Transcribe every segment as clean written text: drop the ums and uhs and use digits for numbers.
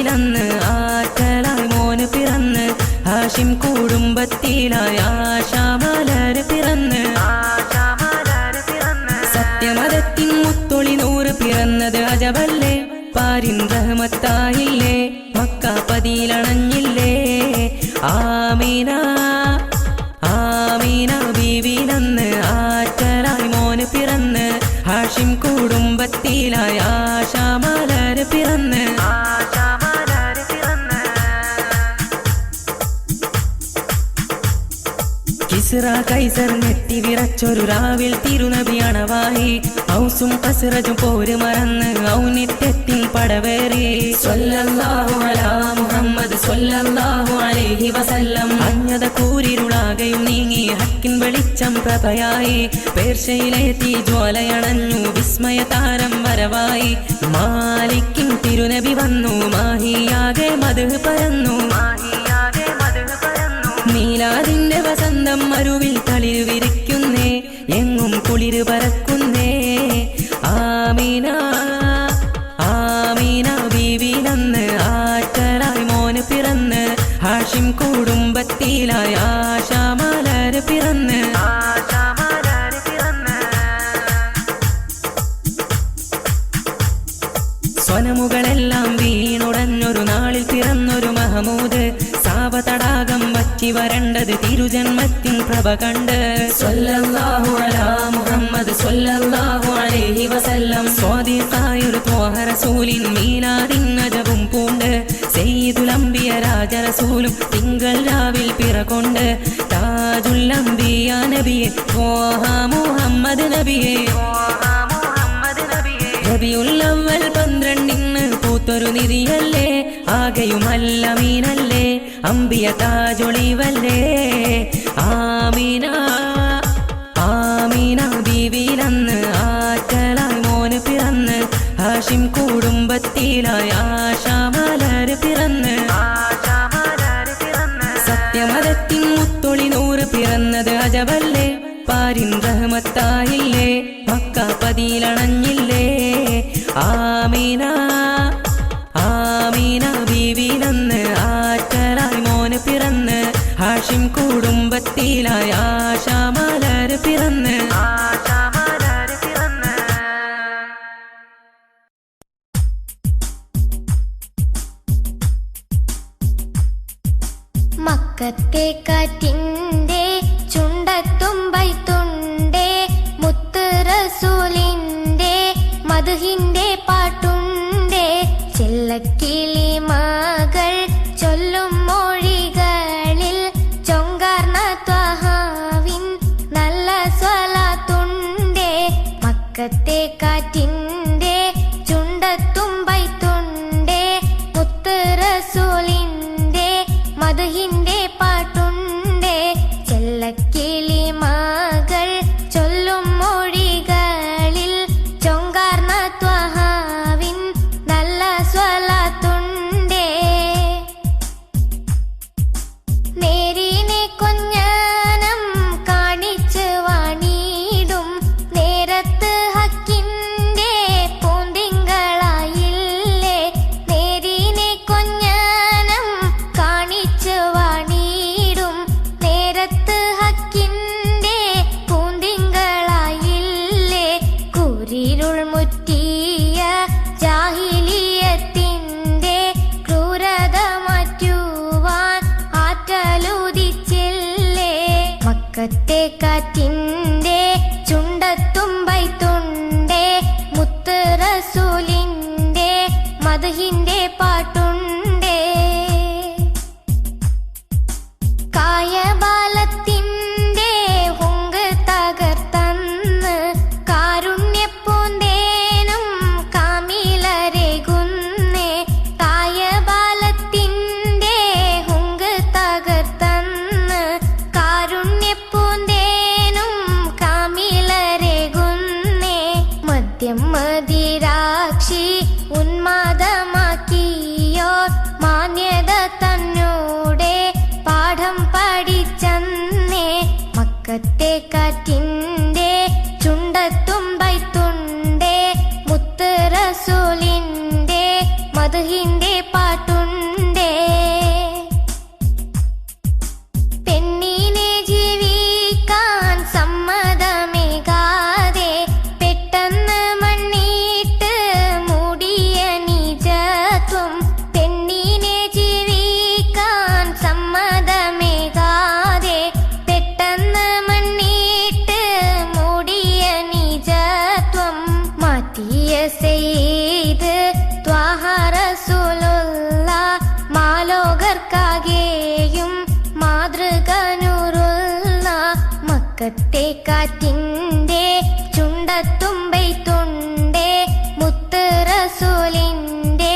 ബീവിലന്ന് ആറ്റലായി മോന് പിറന്ന് ഹാഷിം കുടുംബത്തിലായി ആശാമലർ പിറന്ന് സത്യമതത്തിൻ മുത്തൊളി നൂറ് പിറന്നത് അജബല്ലേ പാരിൻ റഹ്മത്തായില്ലേ മക്കാപ്പതിയിലണഞ്ഞില്ലേ ആമീന ആമീന ബീവിലന്ന് ആറ്റലായി മോന് പിറന്ന് ഹാഷിം കുടുംബത്തിലായി ആശാമലർ പിറന്ന് കിസ്റ കൈസർ നെറ്റി വിറച്ചൊരു രാവിൽ തിരുനബി അണവായി ഔസും കസ്റജും പോര് മറന്ന് ഔന്നിത്യത്തിൻ പടവേറി സ്വല്ലല്ലാഹു അലാ മുഹമ്മദ് സ്വല്ലല്ലാഹു അലൈഹി വസല്ലം അഞ്ഞത കൂരിരുളാകയും നീങ്ങി ഹക്കിൻ വെളിച്ചം പ്രഭയായി പേർഷ്യയിലെ തീജ്വാലയണഞ്ഞു വിസ്മയ താരം വരവായി മാലിക്കിൻ തിരുനബി വന്നു മാഹിയാകെ മദ്ഹ് പരന്നു മീലാദിന്റെ വസന്തം മരുവിൽ തളിരു വിരിക്കുന്നേ എങ്ങും കുളിര് പരക്കുന്നേ ആമീന ആമീന ബീവിലന്ന് ആറ്റലായി മോന് പിറന്ന് ഹാഷിം കുടുംബത്തിലായി ആശാമലർ പിറന്ന് സ്വനമുകളെല്ലാം വീണുടഞ്ഞൊരു നാളിൽ പിറന്നൊരു മഹമൂദ് സാവതടാകം വറ്റി വരണ്ടത് തിരുജന്മത്തിൻ പ്രഭ കണ്ട് സ്വല്ലല്ലാഹു അലാ മുഹമ്മദ് സ്വല്ലല്ലാഹു അലൈഹി വസല്ലം സ്വാദിഖായൊരു ത്വാഹ റസൂലിൻ മീലാദിൻ അജബും പൂണ്ട് സയ്യിദുൽ അംബിയ രാജറസൂലും തിങ്കൾ രാവിൽ പിറകൊണ്ട് താജുൽ അംബിയ നബിയെ ത്വാഹ മുഹമ്മദ് നബിയെ റബിയുൽ അവ്വൽ 12 പൂത്തൊരു നിധിയല്ലേ ആകെയുമല്ല മീനല്ലേ അംബിയ താജൊളിവല്ലേ ആമീന ആമീന ബീവിലന്ന് ആറ്റലായി മോന് പിറന്ന് ഹാഷിം കുടുംബത്തിലായി ആശാമലർ പിറന്ന് സത്യമതത്തിൻ മുത്തൊളി നൂറ് പിറന്നത് അജബല്ലേ പാരിൻ റഹ്മത്തായില്ലേ മക്കാപ്പതിയിലണഞ്ഞില്ലേ ആമീന ആമീന ബീവിലന്ന് ആറ്റലായി മോന് പിറന്ന് ഹാഷിം കുടുംബത്തിലായി ആശാമലർ പിറന്ന് മക്കത്തെ കാറ്റിന്റെ ചുണ്ടത്തുമ്പൈത്തുണ്ടേ മുത്ത് റസൂലിന്റെ മദ്ഹിന്റെ പാട്ടുണ്ടേ ചെല്ലക്കിളി മകൾ ചൊല്ലും മൊഴികളിൽ ചൊങ്കാർന്ന ത്വഹാവിൻ നല്ല സ്വലാത്തുണ്ടേ മക്കത്തെ കാറ്റിന്റെ ചുണ്ടത്തുമ്പൈത്തുണ്ടേ മുത്ത് റസൂലിന്റെ മദ്ഹിന്റെ പാട്ടുണ്ടേ ചെല്ലക്കിളി മകൾ ചൊല്ലും മൊഴികളിൽ ചൊങ്കാർന്ന ത്വഹാവിൻ നല്ല സ്വലാത്തുണ്ടേ നേരിനെ കൊഞ്ഞനം കാണിച്ച് വാണിടും നേരത്ത് ഹക്കിന്റെ പൂന്തിങ്കളായില്ലേ നേരിനെ കൊഞ്ഞനം കാണിച്ച് വാണിടും നേരത്ത് ഹക്കിന്റെ പൂന്തിങ്കളായില്ലേ കുരിരുൾ മുറ്റിയ ജാഹിലിയത്തിന്റെ ക്രൂരത മാറ്റുവാൻ ആറ്റലുദിച്ചില്ലേ മക്കത്തെ കാറ്റിന്റെ ചുണ്ടത്തുമ്പൈത്തുണ്ടേ മുത്ത് റസൂലിന്റെ മദ്ഹിന്റെ പാട്ടുണ്ടേ കായബാലത്തിന്റെ ഹുങ്ക് തകർത്തന്ന് കാരുണ്യപ്പൂന്തേനും കാമിലരേകുന്നേ കായബാലത്തിന്റെ ഹുങ്ക് തകർത്തന്ന് കാരുണ്യപ്പൂന്തേനും കാമിലരേകുന്നേ മദ്യം മദിരാക്ഷി ഉന്മാദമാക്കിയോ മാന്യത തന്നൂടെ പാഠം പഠിച്ചന്നേ മക്കത്തെ കാറ്റിന്റെ ചുണ്ടത്തുമ്പൈത്തുണ്ടേ മുത്ത് റസൂലിന്റെ മദ്ഹിന്റെ പാട്ടുണ്ടേ. പെണ്ണിനെ ജീവിക്കാൻ സമ്മതമേകാതെ പെട്ടെന്ന് മണ്ണിട്ട് മൂടിയ നിജത്വം. പെണ്ണിനെ ജീവിക്കാൻ സമ്മതമേകാതെ പെട്ടെന്ന് മണ്ണിട്ട് മൂടിയ നിജത്വം. മാറ്റിയ സെയ്ത് ത്വാഹ റസൂലുള്ള മാലോകർക്കാകെയും മാതൃക നൂറുള്ള. മക്കത്തെ കാറ്റിന്റെ ചുണ്ടത്തുമ്പൈത്തുണ്ടേ മുത്ത് റസൂലിന്റെ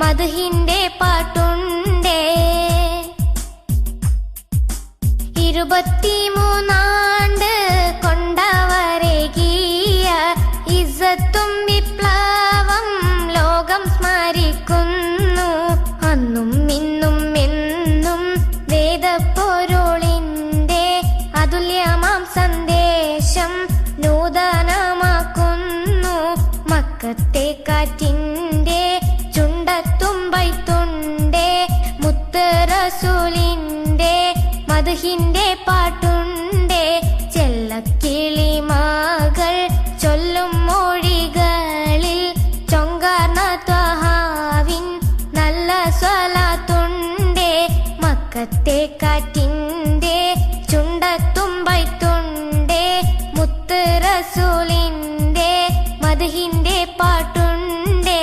മദ്ഹിന്റെ പാട്ടുണ്ടേ. 23 കൊണ്ടവരേകിയ ഇസ്സത്തും വിപ്ലവം ലോകം സ്മരിക്കുന്നു. അന്നും ഇന്നും എന്നും വേദപ്പൊരുളിന്റെ അതുല്യമാം സന്ദേശം നൂതനമാക്കുന്നു. മക്കത്തെ കാറ്റിന്റെ ചുണ്ടത്തുമ്പൈത്തുണ്ടേ മുത്ത് റസൂലിന്റെ മദ്ഹിന്റെ പാട്ടുണ്ടേ. ചെല്ലക്കിളിമകൾ ചൊല്ലും മൊഴികളിൽ ചൊങ്കാർന്ന ത്വഹാവിൻ നല്ല സ്വലാത്തുണ്ടേ. മക്കത്തെ കാറ്റിന്റെ ചുണ്ടത്തുമ്പൈത്തുണ്ടേ മുത്ത് റസൂലിന്റെ മദ്ഹിന്റെ പാട്ടുണ്ടേ.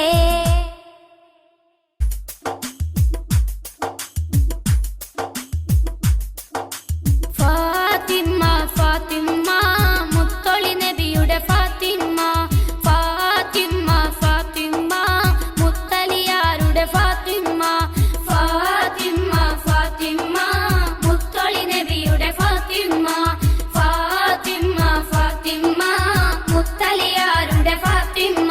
ഫാത്തിമ ഫാത്തിമ മുത്തൊളി നബിയുടെ ഫാത്തിമ. ഫാത്തിമ ഫാത്തിമ മുത്തലിയാരുടെ ഫാത്തിമ. ഫാത്തിമ ഫാത്തിമ മുത്തൊളി നബിയുടെ ഫാത്തിമ. ഫാത്തിമ ഫാത്തിമ മുത്തലിയാരുടെ ഫാത്തിമ.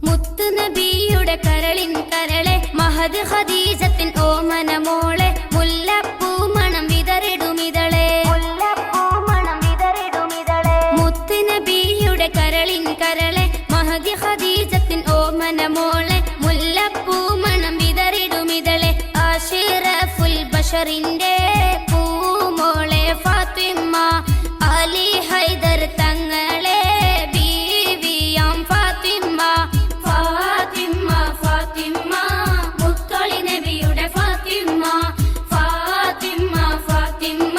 മുത്ത് നബിയുടെ കരളിൻ കരളെ മഹദ് ഖദീജത്തിൻ ഓമന മോളെ മുല്ലപ്പൂ മണം വിതറിടുമിതളെ. മുത്ത് നബിയുടെ കരളിൻ കരളെ മഹദ് ഖദീജത്തിൻ ഓമന മോളെ മുല്ലപ്പൂ മണം വിതറിടുമിതളെ. അഷ്റഫുൽ ബശറിന്റെ പൂമോളെ ഫാത്തിമ. അലി ഹൈദർ തങ്ങളെ ബീവിയാം ഫാത്തിമ. ഫാത്തിമ ഫാത്തിമ മുത്തൊളി നബിയുടെ ഫാത്തിമ. ഫാത്തിമ ഫാത്തിമ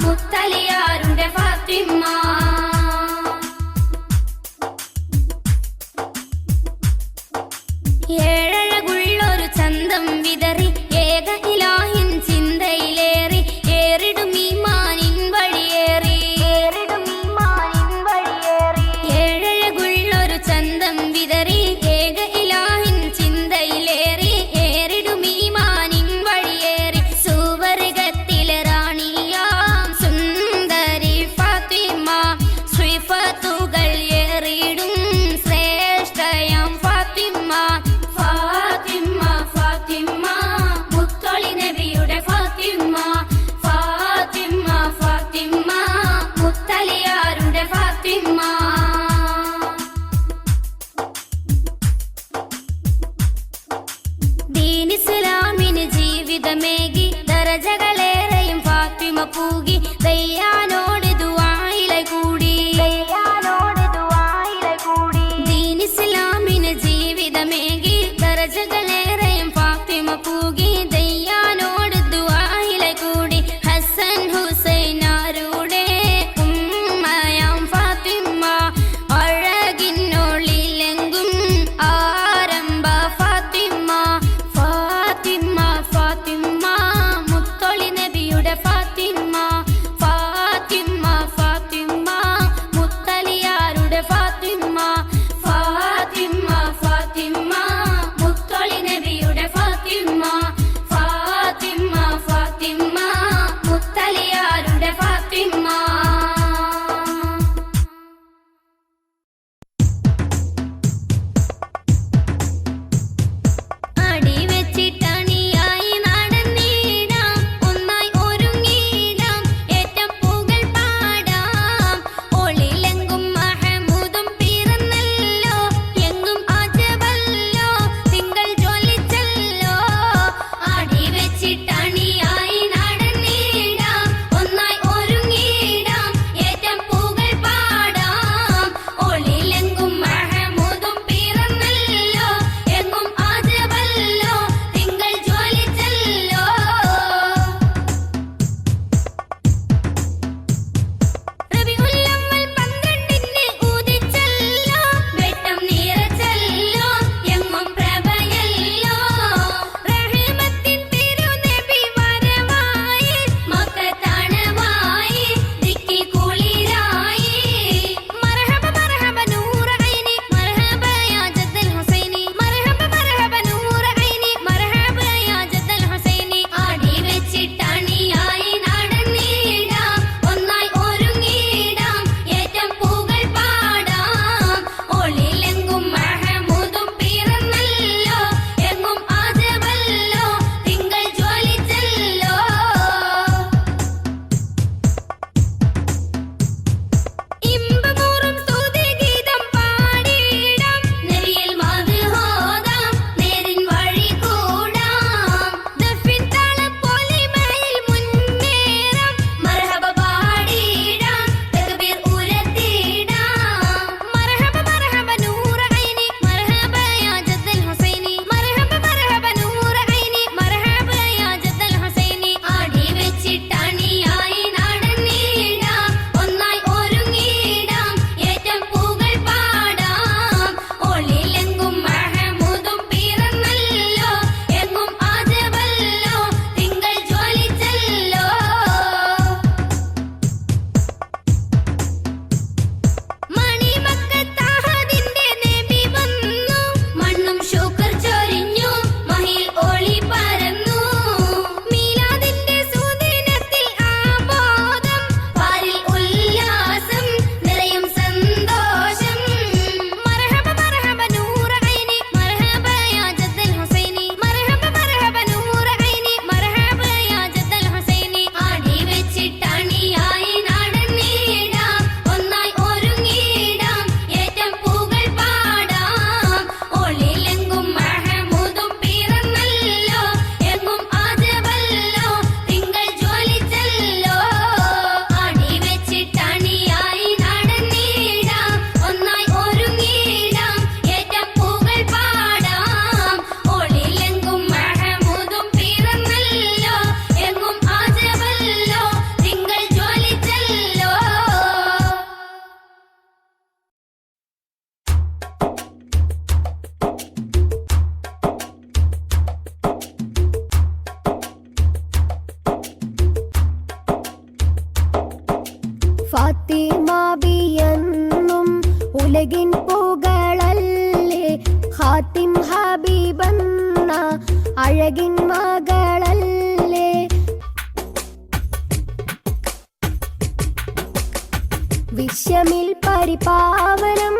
മുത്തലിയാരുടെ ഫാത്തിമ. ഏഴഴകുള്ളൊരു ചന്തം വിതറി ഏക ഇലാഹിൻ ചിന്തയിലേറി ഏറിടും ഈമാനിൻ വഴിയേറി. ഏഴഴകുള്ളൊരു ചന്തം വിതറി ഏക ഇലാഹിൻ ചിന്തയിലേറി ഏറിടും ഈമാനിൻ വഴിയേറി. സുവർഗത്തിലെ റാണിയാം സുന്ദരി ഫാത്തിമ. ശ്രീഫത്തുകൾ ഏറിടും ശ്രേഷ്ഠയാം ഫാത്തിമ. ഫാത്തിമ ഫാത്തിമ മുത്തൊളി നബിയുടെ ഫാത്തിമ. ഫാത്തിമ ഫാത്തിമ മുത്തലിയാരുടെ ഫാത്തിമ. ദീൻ ഇസ്ലാമിന് ജീവിതമേകി ദറജകളേറെയും ഫാത്തിമ പൂകി. ദയ്യാനോട് ദുആയിലായി കൂടി. ദീൻ ഇസ്ലാമിന് ജീവിതമേകി ദറജകളേറെയും ഫാത്തിമ പൂകി. ദയ്യാനോട് ദുആയിലായി കൂടി. ഹസൻ ഹുസൈനാരുടെ ഉമ്മയാം ഫാത്തിമ. ഫാത്തിമാബിയെന്നും ഉലകിൻ പുകളല്ലേ, ഖാത്തിം ഹബീബെന്ന അഴകിൻ മകളല്ലേ. വിശ്വമിൽ പരിപാവനം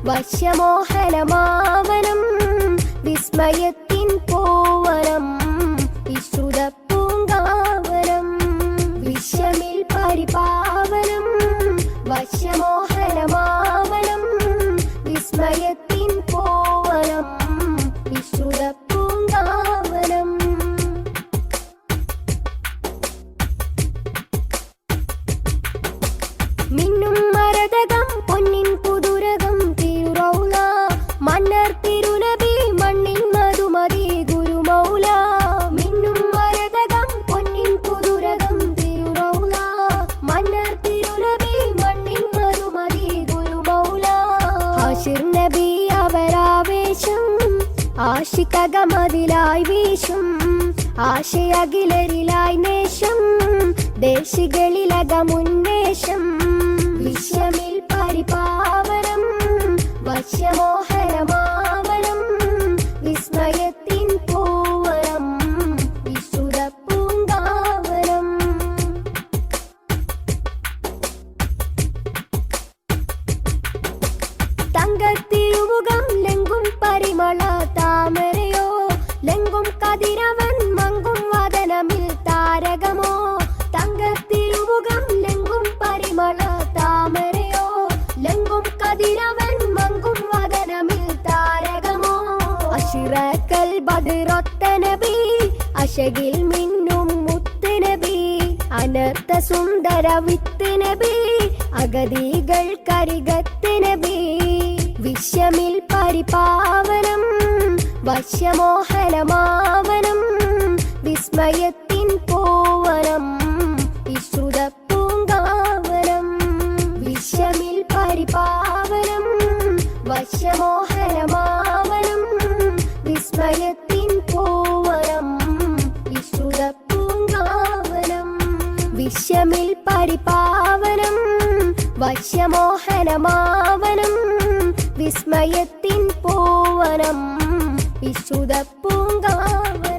വശ്യമോഹനമാവനം, വിസ്മയത്തിൻ പൂവനം വിശ്രുത പൂങ്കാവനം. വിശ്വമിൽ പരിപാവനം വശ്യമോഹനമാവനം, വിസ്മയത്തിൻ പൂവനം വിശ്രുത പൂങ്കാവനം. മിന്നും മരതകം പൊന്നിൻ പുതുരകം തിരുറൗല, മന്നർ തിരുനബി മണ്ണിൻ മധുമതി ഗുരുമൗല. മിന്നും മരതകം പൊന്നിൻ പുതുരകം തിരുറൗല, മന്നർ തിരുനബി മണ്ണിൻ മധുമതി ഗുരുമൗല. ഹാഷിർ നബി അവരാവേശം ആശികമതിലായി വീശും, ആശയകിലരിലായി നേശം ദേശികളിലകമുന്നേശം. വിശ്വമിൽ പരിപാവനം വശ്യമോഹനമാവനം, വിസ്മയത്തിൻ പൂവനം വിശ്രുത പൂങ്കാവനം. തങ്കത്തിരുമുഖം ലെങ്കും പരിമള താമരയോ, ലെങ്കും കതിരവൻ മങ്കും വദനമിൽ താരകമോ. തങ്കത്തിരുമുഖം ലെങ്കും പരിമള താമരയോ, ലെങ്കും കതിരവൻ മങ്കും വദനമിൽ താരകമോ. അശ്റഖൽ ബദ്റൊത്ത നബി അശകിൽ മിന്നും മുത്ത് നബി, അനർത്ത സുന്ദര വിത്ത് നബി അഗതികൾ കരികത്ത് നബി. വിശ്വമിൽ പരിപാവനം വശ്യമോഹനമാവനം, വിസ്മയത്തിൻ പൂവനം വിശ്രുത പൂങ്കാവനം. വിശ്വമിൽ പരിപാവനം വശ്യമോഹനമാവനം, വിസ്മയത്തിൻ പൂവനം വിശ്രുത പൂങ്കാവനം. വിശ്വമിൽ പരിപാവനം വശ്യമോഹനമാവനം, വിസ്മയത്തിൻ പൂവനം വിശ്രുത പൂങ്കാവനം.